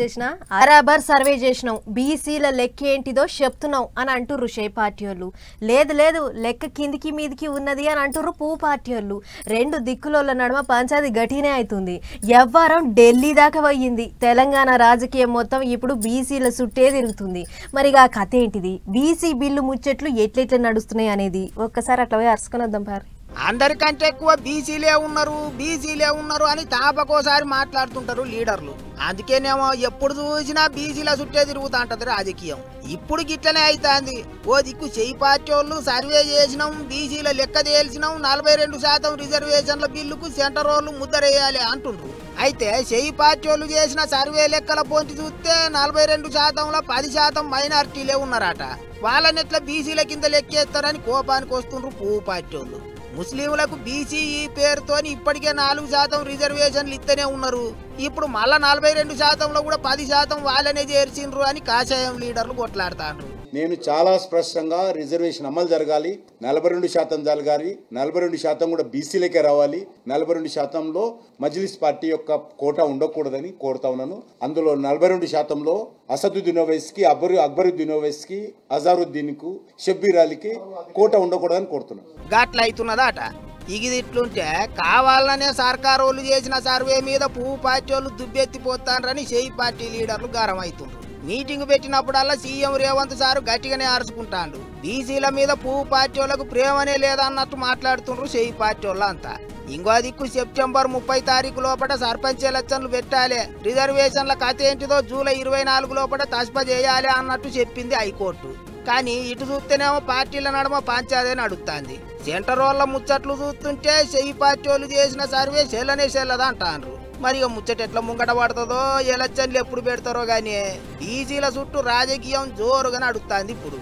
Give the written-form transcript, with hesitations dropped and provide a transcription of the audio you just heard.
చేసిన బరాబర్ సర్వే చేసినాం బీసీల లెక్క ఏంటిదో చెప్తున్నాం అని అంటుర్రు షే పార్టీ వాళ్ళు. లేదు లేదు లెక్క కిందికి మీదికి ఉన్నది అని అంటుర్రు పూ పార్టీ వాళ్ళు. రెండు దిక్కుల నడుమ పంచాయతీ గట్టినే అవుతుంది. ఎవ్వరం ఢిల్లీ దాకా పోయింది. తెలంగాణ రాజకీయం మొత్తం ఇప్పుడు బీసీల చుట్టే తిరుగుతుంది. మరి ఆ కథ ఏంటిది, బీసీ బిల్లు ముచ్చట్లు ఎట్లెట్లా నడుస్తున్నాయి అనేది ఒక్కసారి అట్లా పోయి అరుచుకొని వద్దాం పారు. అందరికంటే ఎక్కువ బీసీలే ఉన్నారు అని తాపకోసారి మాట్లాడుతుంటారు లీడర్లు. అందుకేనేమో ఎప్పుడు చూసినా బీసీల చుట్టే తిరుగుతా ఉంటది రాజకీయం. ఇప్పుడు గిట్లనే అవుతుంది. ఓ దిక్కు చెయ్యి పార్టీ వాళ్ళు సర్వే చేసినాం, బీసీల లెక్క తేల్చినాం, 42% రిజర్వేషన్ల బిల్లుకు సెంటర్ వాళ్ళు ముద్దరేయాలి అంటుండ్రు. అయితే చెయ్యి పార్టీ వాళ్ళు చేసిన సర్వే లెక్కల పొంచి చూస్తే 42%లో 10% మైనారిటీలే ఉన్నారట. వాళ్ళనెట్లా బీసీల కింద లెక్కేస్తారని కోపానికి వస్తుండ్రు పువ్వు పార్టీ వాళ్ళు. ముస్లింలకు బీసీ పేరుతోని ఇప్పటికే 4% రిజర్వేషన్లు ఇస్తూనే ఉన్నారు. ఇప్పుడు మళ్ళా 42%లో కూడా 10% వాళ్ళనే చేర్చిండ్రు అని కాషాయం లీడర్లు కొట్లాడుతాండ్రు. నేను చాలా స్పష్టంగా రిజర్వేషన్ అమలు జరగాలి, 42% జరగాలి, 42% కూడా బీసీలకే రావాలి, 42%లో మజ్లిస్ పార్టీ యొక్క కోటా ఉండకూడదని కోరుతా ఉన్నాను. అందులో 42%లో అసదుద్దీన్ ఓవైసీకి, అక్బరుద్దీన్ ఓవైసీకి, అజారుద్దీన్కు, షబ్బీర్ అలీకి కోటా ఉండకూడదని కోరుతున్నాను. గట్ల అవుతున్నదట. ఇది ఇట్లుంటే కావాలనే సర్కారు వాళ్ళు చేసిన సర్వే మీద పువ్వు పార్టీ వాళ్ళు దుబ్బెత్తిపోతారని చేయి పార్టీ లీడర్లు గరం అవుతుండ్రు. మీటింగ్ పెట్టినప్పుడల్లా సీఎం రేవంత్ సారు గట్టిగానే అరుచుకుంటాండు. బీసీల మీద పువ్వు పార్టీ వాళ్ళకు ప్రేమనే లేదన్నట్టు మాట్లాడుతుండ్రు చేయి పార్టీ వాళ్ళంతా. ఇంకో దిక్కు సెప్టెంబర్ 30 తారీఖు లోపల సర్పంచ్ ఎలక్షన్లు పెట్టాలి, రిజర్వేషన్ల కథ ఏంటిదో జూలై 24 లోపల తస్ప చేయాలి అన్నట్టు చెప్పింది హైకోర్టు. కానీ ఇటు చూస్తేనేమో పార్టీల నడుమ పంచాదే నడుస్తుంది. సెంటర్ వాళ్ళ ముచ్చట్లు చూస్తుంటే చెయ్యి పార్టీ వాళ్ళు చేసిన సర్వే చెల్లదంటారు. మరి ఇక ముచ్చట ఎట్లా ముంగట పడుతుందో, ఎలక్షన్లు ఎప్పుడు పెడతారో గానీ బీసీల చుట్టూ రాజకీయం జోరుగా నడుస్తుంది ఇప్పుడు.